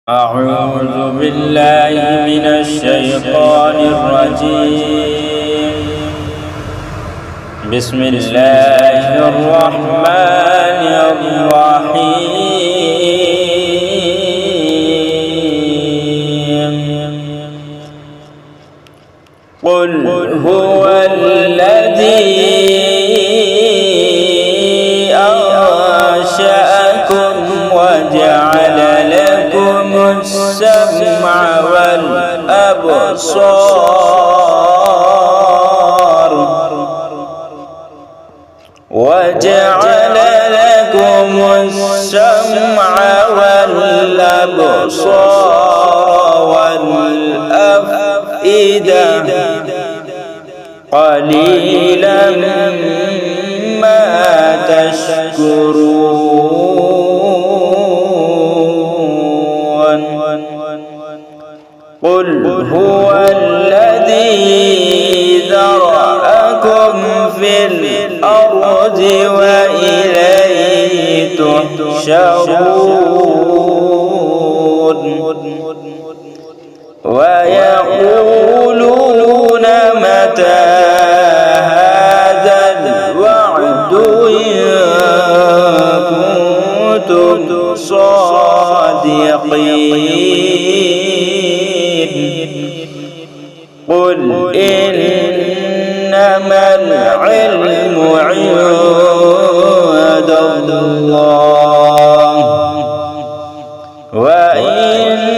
أعوذ بالله من الشيطان الرجيم. بسم الله الرحمن الرحيم. قل هو الذي أنشأكم وجعل لكم السمع والأبصار والأفئدة قليلا ما تشكرون. قل هو الذي ذرأكم في الأرض وإليه تحشرون. ويقولون متى هذا الوعد إن كنتم صادقين. قل إنما العلم عند الله وإن